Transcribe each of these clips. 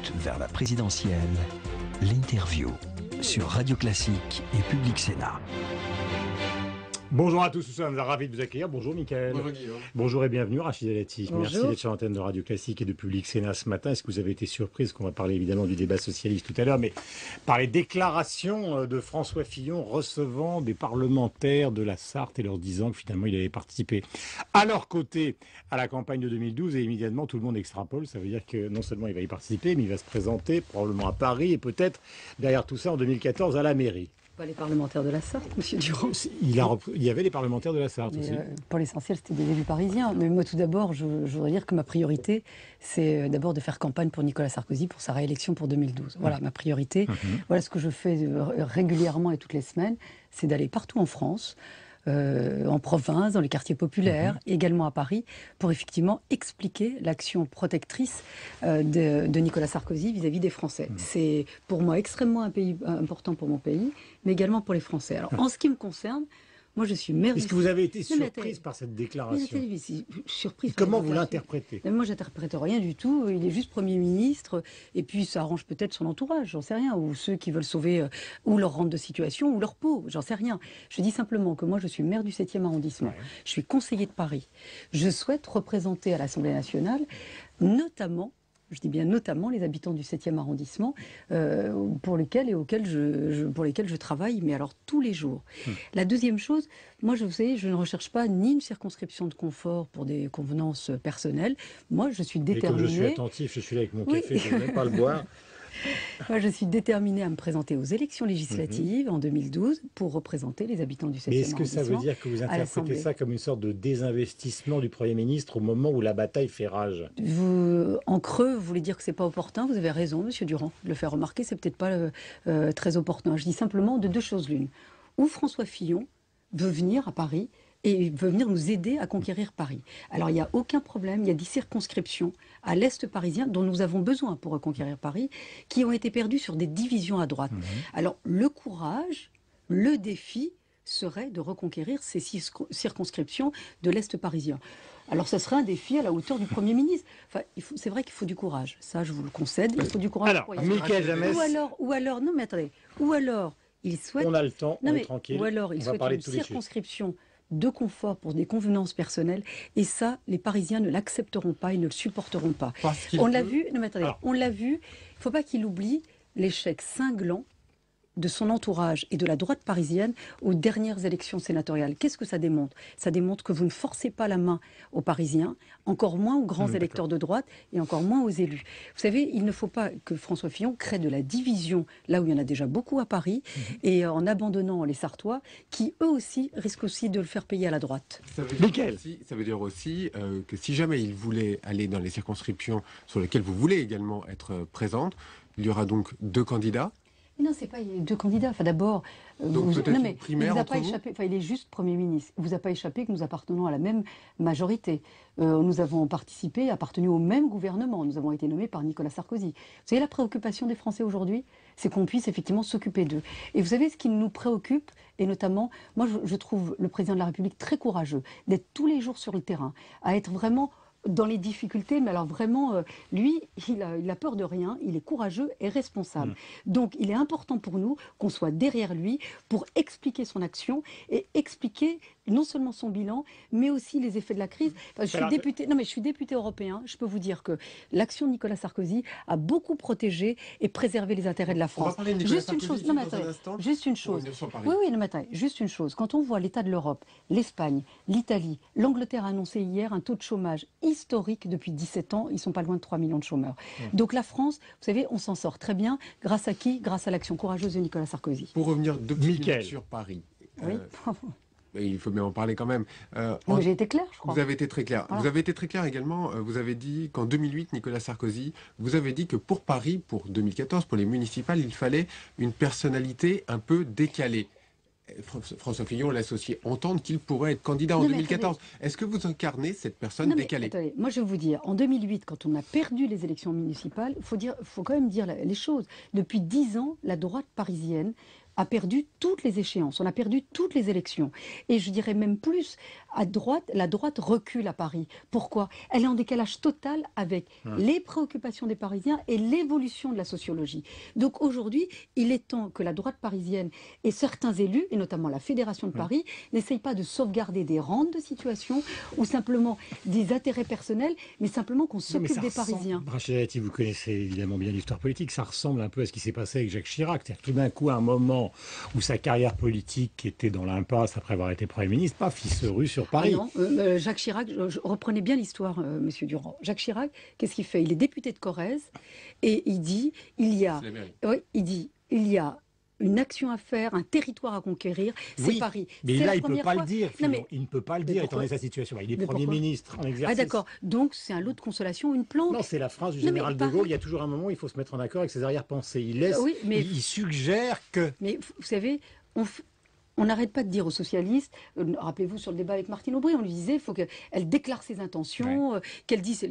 route vers la présidentielle, l'interview sur Radio Classique et Public Sénat. Bonjour à tous, nous sommes ravis de vous accueillir. Bonjour Mickaël. Bonjour Guillaume. Bonjour et bienvenue Rachida Dati. Bonjour. Merci d'être sur l'antenne de Radio Classique et de Public Sénat ce matin. Est-ce que vous avez été surprise, qu'on va parler évidemment du débat socialiste tout à l'heure, mais par les déclarations de François Fillon recevant des parlementaires de la Sarthe et leur disant que finalement il avait participé à leur côté à la campagne de 2012 et immédiatement tout le monde extrapole. Ça veut dire que non seulement il va y participer, mais il va se présenter probablement à Paris et peut-être derrière tout ça en 2014 à la mairie. Pas les parlementaires de la Sarthe, monsieur Durand. Il y avait les parlementaires de la Sarthe aussi. Pour l'essentiel, c'était des élus parisiens. Mais moi, tout d'abord, je voudrais dire que ma priorité, c'est d'abord de faire campagne pour Nicolas Sarkozy pour sa réélection pour 2012. Voilà, ma priorité. Voilà ce que je fais régulièrement et toutes les semaines, c'est d'aller partout en France, en province, dans les quartiers populaires, également à Paris, pour effectivement expliquer l'action protectrice de Nicolas Sarkozy vis-à-vis des Français. C'est pour moi extrêmement important pour mon pays, mais également pour les Français. Alors, en ce qui me concerne, moi, je suis maire. Est-ce que vous avez été surprise par cette déclaration? Surprise. Comment vous l'interprétez? Moi, j'interprète rien du tout. Il est juste Premier ministre, et puis ça arrange peut-être son entourage, j'en sais rien, ou ceux qui veulent sauver ou leur rente de situation ou leur peau, j'en sais rien. Je dis simplement que moi, je suis maire du 7e arrondissement. Ouais. Je suis conseiller de Paris. Je souhaite représenter à l'Assemblée nationale, notamment, je dis bien notamment les habitants du 7e arrondissement pour lesquels je travaille, mais alors tous les jours. La deuxième chose, moi vous savez, je ne recherche pas ni une circonscription de confort pour des convenances personnelles. Moi je suis déterminée... Mais comme je suis attentif, je suis là avec mon café, je ne vais même pas le boire. Moi, je suis déterminée à me présenter aux élections législatives en 2012 pour représenter les habitants du 7e arrondissement. Mais est-ce que ça veut dire que vous interprétez ça comme une sorte de désinvestissement du Premier ministre au moment où la bataille fait rage? En creux, vous voulez dire que c'est pas opportun? Vous avez raison, monsieur Durand, de le faire remarquer, c'est peut-être pas très opportun. Je dis simplement de deux choses l'une. Ou François Fillon veut venir à Paris et il veut venir nous aider à conquérir Paris. Alors, il n'y a aucun problème, il y a des circonscriptions à l'Est parisien dont nous avons besoin pour reconquérir Paris, qui ont été perdues sur des divisions à droite. Alors, le courage, le défi serait de reconquérir ces circonscriptions de l'Est parisien. Alors, ça serait un défi à la hauteur du Premier ministre. Enfin, c'est vrai qu'il faut du courage, ça je vous le concède, il faut du courage. Alors, Mickaël Jamès... Ou alors, non mais attendez, ou alors, il souhaite... On a le temps, on est tranquille. Ou alors, il souhaite une circonscription de confort pour des convenances personnelles, et ça, les Parisiens ne l'accepteront pas, ils ne le supporteront pas. On l'a vu, non mais attendez, on l'a vu, il ne faut pas qu'il oublie l'échec cinglant de son entourage et de la droite parisienne aux dernières élections sénatoriales. Qu'est-ce que ça démontre? Ça démontre que vous ne forcez pas la main aux Parisiens, encore moins aux grands électeurs de droite et encore moins aux élus. Vous savez, il ne faut pas que François Fillon crée de la division là où il y en a déjà beaucoup à Paris et en abandonnant les Sartois qui, eux aussi, risquent aussi de le faire payer à la droite. Ça veut dire aussi que si jamais il voulait aller dans les circonscriptions sur lesquelles vous voulez également être présente, il y aura donc deux candidats. Non, c'est pas deux candidats. Enfin, d'abord, primaire il pas échappé. Enfin, il est juste Premier ministre. Il vous a pas échappé que nous appartenons à la même majorité. Nous avons participé, appartenu au même gouvernement. Nous avons été nommés par Nicolas Sarkozy. Vous savez, la préoccupation des Français aujourd'hui, c'est qu'on puisse effectivement s'occuper d'eux. Et vous savez, ce qui nous préoccupe, et notamment, moi, je trouve le président de la République très courageux d'être tous les jours sur le terrain, à être vraiment dans les difficultés, mais alors vraiment, lui, il a peur de rien, il est courageux et responsable. Donc, il est important pour nous qu'on soit derrière lui pour expliquer son action et expliquer non seulement son bilan, mais aussi les effets de la crise. Enfin, je suis député européen, je peux vous dire que l'action de Nicolas Sarkozy a beaucoup protégé et préservé les intérêts de la France. Juste une chose, juste une chose. Oui, non, mais attendez, juste une chose. Quand on voit l'état de l'Europe, l'Espagne, l'Italie, l'Angleterre a annoncé hier un taux de chômage historique depuis 17 ans. Ils ne sont pas loin de 3 millions de chômeurs. Donc la France, vous savez, on s'en sort très bien. Grâce à qui? Grâce à l'action courageuse de Nicolas Sarkozy. Pour revenir deux minutes sur Paris. Oui. Il faut bien en parler quand même. J'ai été clair, je crois. Vous avez été très clair. Voilà. Vous avez été très clair également. Vous avez dit qu'en 2008, Nicolas Sarkozy, vous avez dit que pour Paris, pour 2014, pour les municipales, il fallait une personnalité un peu décalée. François Fillon l'associait entendre qu'il pourrait être candidat en 2014. Est-ce que vous incarnez cette personne décalée? Attendez, moi je vais vous dire, en 2008, quand on a perdu les élections municipales, il faut quand même dire les choses. Depuis 10 ans, la droite parisienne a perdu toutes les échéances, on a perdu toutes les élections. Et je dirais même plus, la droite recule à Paris. Pourquoi? Elle est en décalage total avec les préoccupations des Parisiens et l'évolution de la sociologie. Donc aujourd'hui, il est temps que la droite parisienne et certains élus, et notamment la Fédération de Paris, n'essayent pas de sauvegarder des rentes de situation ou simplement des intérêts personnels, mais simplement qu'on s'occupe des Parisiens. Rachida Dati, vous connaissez évidemment bien l'histoire politique, ça ressemble un peu à ce qui s'est passé avec Jacques Chirac. C'est-à-dire tout d'un coup, à un moment où sa carrière politique était dans l'impasse après avoir été Premier ministre, paf, il se rue sur Paris. Ah non, Jacques Chirac, je reprenais bien l'histoire, Monsieur Durand. Jacques Chirac, qu'est-ce qu'il fait? Il est député de Corrèze et il dit, il y a une action à faire, un territoire à conquérir, c'est Paris. Mais là, il ne peut pas le dire. Non, mais, il ne peut pas le dire étant donné sa situation. Il est Premier ministre en exercice. Ah d'accord, donc c'est un lot de consolation, une planque. Non, c'est la phrase du général de Gaulle. Il y a toujours un moment où il faut se mettre en accord avec ses arrière-pensées. Il laisse, il suggère que... Mais vous savez, on n'arrête pas de dire aux socialistes, rappelez-vous sur le débat avec Martine Aubry, on lui disait il faut qu'elle déclare ses intentions, qu'elle dise...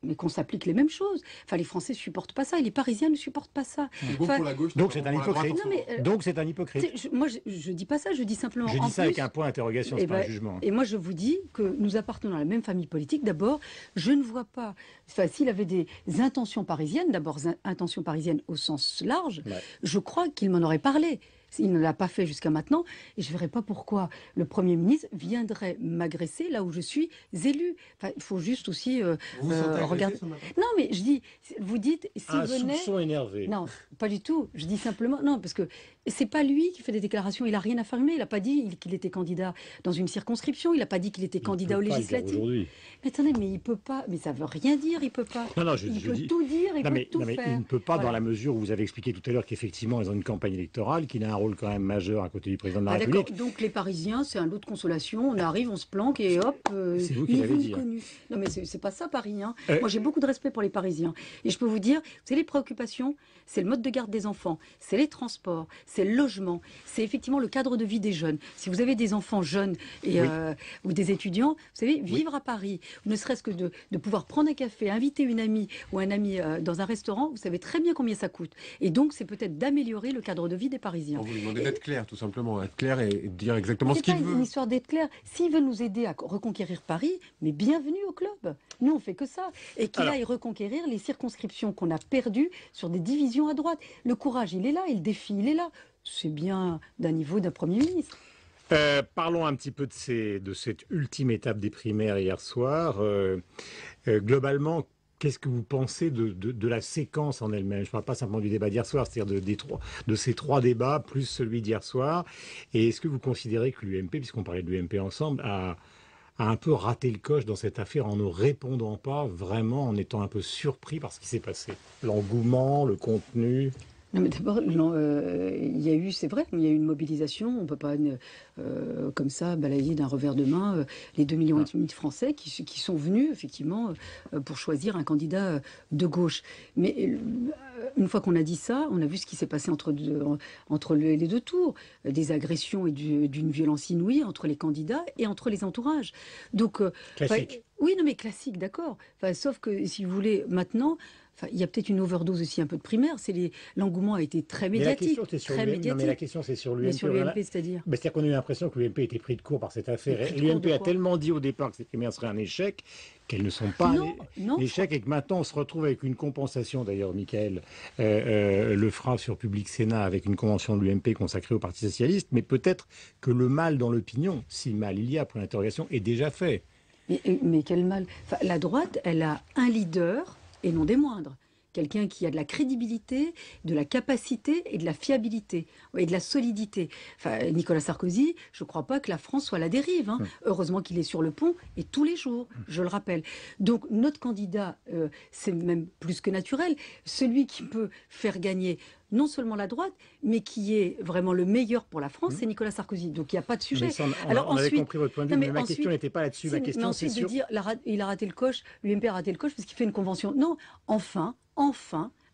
Mais qu'on s'applique les mêmes choses. Enfin, les Français ne supportent pas ça et les Parisiens ne supportent pas ça. Pour la gauche, donc c'est un hypocrite. Donc c'est un hypocrite. Moi, je ne dis pas ça, je dis simplement... Je dis ça avec un point d'interrogation, c'est pas un jugement. Et moi, je vous dis que nous appartenons à la même famille politique. D'abord, je ne vois pas... Enfin, s'il avait des intentions parisiennes, d'abord intentions parisiennes au sens large, je crois qu'il m'en aurait parlé. Il ne l'a pas fait jusqu'à maintenant et je ne verrai pas pourquoi le Premier ministre viendrait m'agresser là où je suis élu. Enfin, il faut juste aussi regarder. Non, mais je dis, vous dites, s'il venait... soupçon énervé. Non, pas du tout. Je dis simplement, non, parce que c'est pas lui qui fait des déclarations. Il n'a rien affirmé. Il n'a pas dit qu'il était candidat dans une circonscription. Il n'a pas dit qu'il était candidat aux législatives. Mais attendez, mais il peut pas. Mais ça veut rien dire. Il peut pas. Non, il peut tout dire. Il peut tout faire. Il ne peut pas dans la mesure où vous avez expliqué tout à l'heure qu'effectivement ils ont une campagne électorale, qu'il a un rôle quand même majeur à côté du président de la République. Donc les Parisiens, c'est un lot de consolation. On arrive, on se planque et hop. C'est vous qui l'avez dit. Non, mais c'est pas ça Paris. Hein. Moi, j'ai beaucoup de respect pour les Parisiens. Et je peux vous dire, c'est les préoccupations, c'est le mode de garde des enfants, c'est les transports, c'est le logement, c'est effectivement le cadre de vie des jeunes. Si vous avez des enfants jeunes et, ou des étudiants, vous savez, vivre à Paris, ne serait-ce que de pouvoir prendre un café, inviter une amie ou un ami dans un restaurant, vous savez très bien combien ça coûte. Et donc, c'est peut-être d'améliorer le cadre de vie des Parisiens. On vous demandez d'être clair, tout simplement, être clair et dire exactement ce qu'il veut. C'est pas une histoire d'être clair. S'il veut nous aider à reconquérir Paris, mais bienvenue au club. Nous, on fait que ça. Et qu'il aille reconquérir les circonscriptions qu'on a perdues sur des divisions à droite. Le courage, il est là, et le défi, il est là. C'est bien d'un niveau d'un Premier ministre. Parlons un petit peu de cette ultime étape des primaires hier soir. Globalement, qu'est-ce que vous pensez de la séquence en elle-même? Je ne parle pas simplement du débat d'hier soir, c'est-à-dire de ces trois débats, plus celui d'hier soir. Et est-ce que vous considérez que l'UMP, puisqu'on parlait de l'UMP ensemble, a un peu raté le coche dans cette affaire en ne répondant pas vraiment, en étant un peu surpris par ce qui s'est passé? L'engouement, le contenu... Non, mais d'abord, il y a eu, c'est vrai, il y a eu une mobilisation. On ne peut pas, comme ça, balayer d'un revers de main les 2,5 millions de Français qui sont venus, effectivement, pour choisir un candidat de gauche. Mais une fois qu'on a dit ça, on a vu ce qui s'est passé entre les deux tours. Des agressions et d'une violence inouïe entre les candidats et entre les entourages. Donc, classique. Oui, non, mais classique, d'accord. Enfin, sauf que, si vous voulez, maintenant... Enfin, il y a peut-être une overdose aussi un peu de primaire. L'engouement a été très médiatique. Mais la question, c'est sur l'UMP. Mais sur l'UMP, c'est-à-dire C'est-à-dire qu'on a eu l'impression que l'UMP était pris de court par cette affaire. L'UMP a tellement dit au départ que ces primaires seraient un échec qu'elles ne sont pas un échec et que maintenant on se retrouve avec une compensation. D'ailleurs, Michael le fera sur Public Sénat avec une convention de l'UMP consacrée au Parti Socialiste. Mais peut-être que le mal dans l'opinion, si mal il y a, pour l'interrogation, est déjà fait. Mais quel mal. Enfin, la droite, elle a un leader... et non des moindres. Quelqu'un qui a de la crédibilité, de la capacité et de la fiabilité et de la solidité. Enfin, Nicolas Sarkozy, je ne crois pas que la France soit à la dérive. Hein. Heureusement qu'il est sur le pont et tous les jours, je le rappelle. Donc notre candidat, c'est même plus que naturel. Celui qui peut faire gagner non seulement la droite, mais qui est vraiment le meilleur pour la France, c'est Nicolas Sarkozy. Donc il n'y a pas de sujet. On avait compris votre point de vue, mais ma question n'était pas là-dessus. Ma question, c'est de dire il a raté le coche, l'UMP a raté le coche parce qu'il fait une convention. Non, enfin,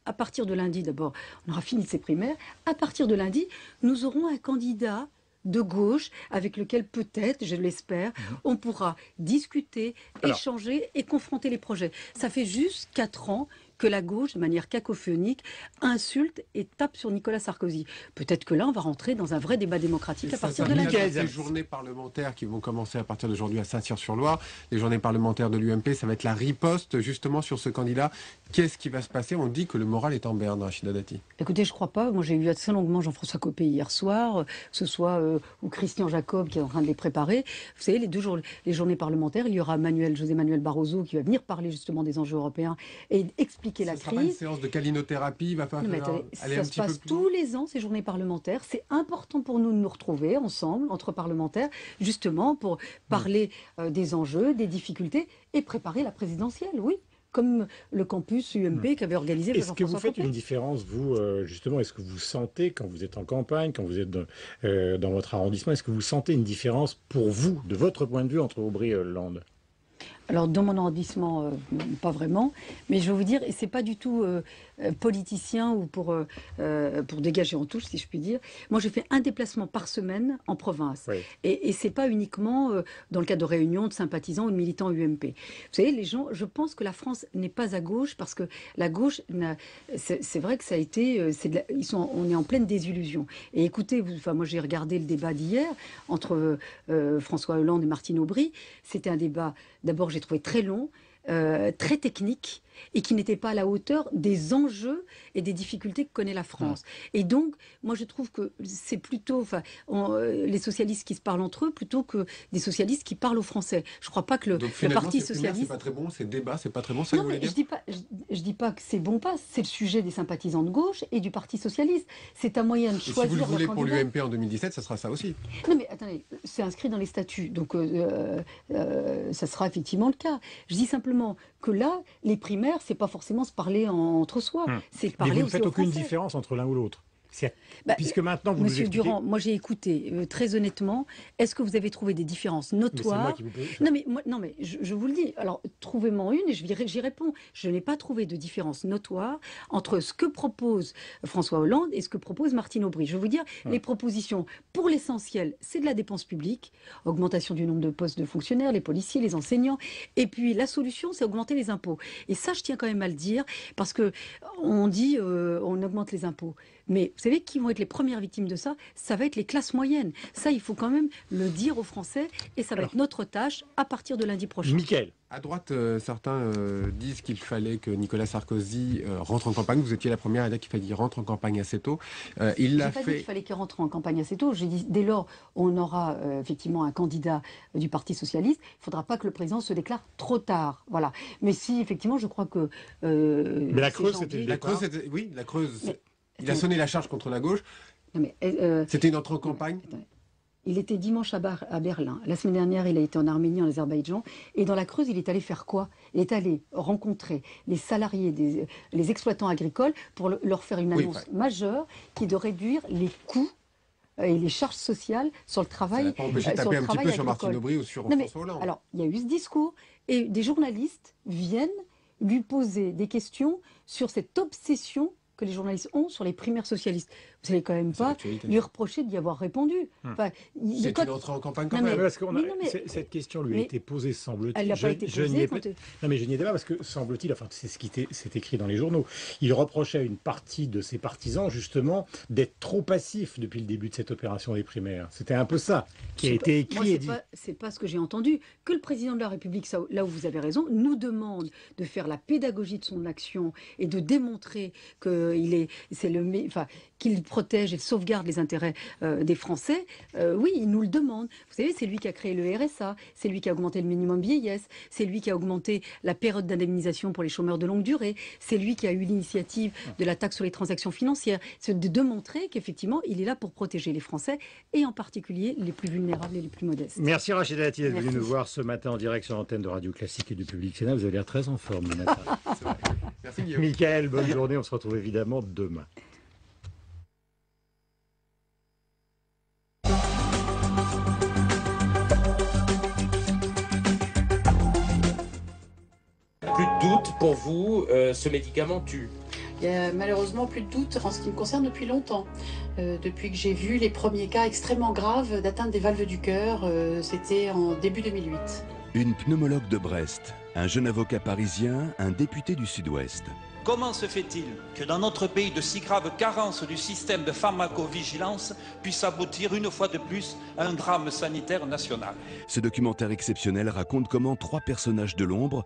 à partir de lundi, d'abord, on aura fini de ces primaires. À partir de lundi, nous aurons un candidat de gauche avec lequel peut-être, je l'espère, on pourra discuter, échanger et confronter les projets. Ça fait juste 4 ans que la gauche, de manière cacophonique, insulte et tape sur Nicolas Sarkozy. Peut-être que là, on va rentrer dans un vrai débat démocratique à partir de lundi. Les journées parlementaires qui vont commencer à partir d'aujourd'hui à Saint-Cyr-sur-Loire, les journées parlementaires de l'UMP, ça va être la riposte justement sur ce candidat. Qu'est-ce qui va se passer? On dit que le moral est en berne, Rachida Dati. Écoutez, je crois pas. Moi, j'ai eu assez longuement Jean-François Copé hier soir, que ce soit ou Christian Jacob qui est en train de les préparer. Vous savez, les journées parlementaires, il y aura José Manuel Barroso qui va venir parler justement des enjeux européens et expliquer la crise. Ce sera pas une séance de calinothérapie, il va falloir aller un petit peu plus loin. Ça se passe tous les ans, ces journées parlementaires. C'est important pour nous de nous retrouver ensemble, entre parlementaires, justement pour parler des enjeux, des difficultés et préparer la présidentielle, oui. Comme le campus UMP qu'avait organisé Jean-François Copé. Est-ce que vous faites une différence, vous, justement, est-ce que vous sentez, quand vous êtes en campagne, quand vous êtes dans votre arrondissement, est-ce que vous sentez une différence pour vous, de votre point de vue, entre Aubry et Hollande? Alors, dans mon arrondissement, pas vraiment. Mais je vais vous dire, et c'est pas du tout politicien ou pour dégager en touche, si je puis dire. Moi, j'ai fait un déplacement par semaine en province. Oui. Et c'est pas uniquement dans le cadre de réunions de sympathisants ou de militants UMP. Vous savez, les gens, je pense que la France n'est pas à gauche parce que la gauche, c'est vrai que ça a été, on est en pleine désillusion. Et écoutez, moi j'ai regardé le débat d'hier entre François Hollande et Martine Aubry. C'était un débat, d'abord j'ai trouvé très long, très technique et qui n'était pas à la hauteur des enjeux et des difficultés que connaît la France. Et donc, moi je trouve que c'est plutôt les socialistes qui se parlent entre eux plutôt que des socialistes qui parlent aux Français. Je ne crois pas que le Parti socialiste... C'est pas très bon, ces débats, c'est pas très bon, ça non, vous voulez dire? Je dis pas que c'est bon pas, c'est le sujet des sympathisants de gauche et du Parti socialiste. C'est un moyen de choisir. Si vous le voulez pour l'UMP en 2017, ça sera ça aussi. Non mais attendez, c'est inscrit dans les statuts, donc ça sera effectivement le cas. Je dis simplement que là, les primaires, c'est pas forcément se parler entre soi, c'est parler. Mais vous ne faites aucune Français. différence entre l'un ou l'autre. Puisque maintenant vous Monsieur nous expliquez... Durand, moi j'ai écouté très honnêtement. Est-ce que vous avez trouvé des différences notoires? Non mais je vous le dis. Alors trouvez-moi une et j'y réponds. Je n'ai pas trouvé de différence notoire entre ce que propose François Hollande et ce que propose Martine Aubry. Je vais vous dire, les propositions pour l'essentiel, c'est de la dépense publique, augmentation du nombre de postes de fonctionnaires, les policiers, les enseignants, et puis la solution, c'est augmenter les impôts. Et ça, je tiens quand même à le dire parce que on dit on augmente les impôts. Mais vous savez qui vont être les premières victimes de ça? Ça va être les classes moyennes. Ça, il faut quand même le dire aux Français et ça va être notre tâche à partir de lundi prochain. Mickaël. À droite, certains disent qu'il fallait que Nicolas Sarkozy rentre en campagne. Vous étiez la première à dire qu'il fallait qu'il rentre en campagne assez tôt. Il l'a fait. J'ai pas dit qu'il fallait qu'il rentre en campagne assez tôt. J'ai dit dès lors on aura effectivement un candidat du Parti socialiste, il ne faudra pas que le président se déclare trop tard. Voilà. Mais si effectivement, je crois que. Mais la Creuse, c'était. Oui, la Creuse. Il a sonné la charge contre la gauche. C'était une entrée en campagne. Il était dimanche à Berlin. La semaine dernière, il a été en Arménie, en Azerbaïdjan. Et dans la Creuse, il est allé faire quoi? Il est allé rencontrer les salariés, les exploitants agricoles pour leur faire une annonce majeure qui est de réduire les coûts et les charges sociales sur le travail. Ça n'a pas empêché de taper un petit peu sur Martine Aubry ou sur François Hollande. Alors, il y a eu ce discours et des journalistes viennent lui poser des questions sur cette obsession que les journalistes ont sur les primaires socialistes. Vous n'allez quand même pas lui reprocher d'y avoir répondu. C'est une entrée en campagne quand même. Parce cette question lui a été posée, semble-t-il. Elle n'a pas été posée. Non, mais je n'y étais pas parce que, semble-t-il, enfin, c'est ce qui s'est écrit dans les journaux, il reprochait à une partie de ses partisans, justement, d'être trop passifs depuis le début de cette opération des primaires. C'était un peu ça qui a été écrit et dit. C'est pas ce que j'ai entendu. Que le président de la République, là où vous avez raison, nous demande de faire la pédagogie de son action et de démontrer qu'il protège et sauvegarde les intérêts des Français, oui, il nous le demande. Vous savez, c'est lui qui a créé le RSA, c'est lui qui a augmenté le minimum vieillesse, c'est lui qui a augmenté la période d'indemnisation pour les chômeurs de longue durée, c'est lui qui a eu l'initiative de la taxe sur les transactions financières. C'est de démontrer qu'effectivement, il est là pour protéger les Français et en particulier les plus vulnérables et les plus modestes. Merci Rachida Dati d'être venue nous voir ce matin en direct sur l'antenne de Radio Classique et du Public Sénat. Vous avez l'air très en forme, Jonathan. Merci Guillaume. Mickaël, bonne journée. On se retrouve évidemment demain. Plus de doute pour vous, ce médicament tue? Il y a malheureusement plus de doute en ce qui me concerne depuis longtemps. Depuis que j'ai vu les premiers cas extrêmement graves d'atteinte des valves du cœur, c'était en début 2008. Une pneumologue de Brest, un jeune avocat parisien, un député du Sud-Ouest. Comment se fait-il que dans notre pays de si graves carences du système de pharmacovigilance puisse aboutir une fois de plus à un drame sanitaire national? Ce documentaire exceptionnel raconte comment 3 personnages de l'ombre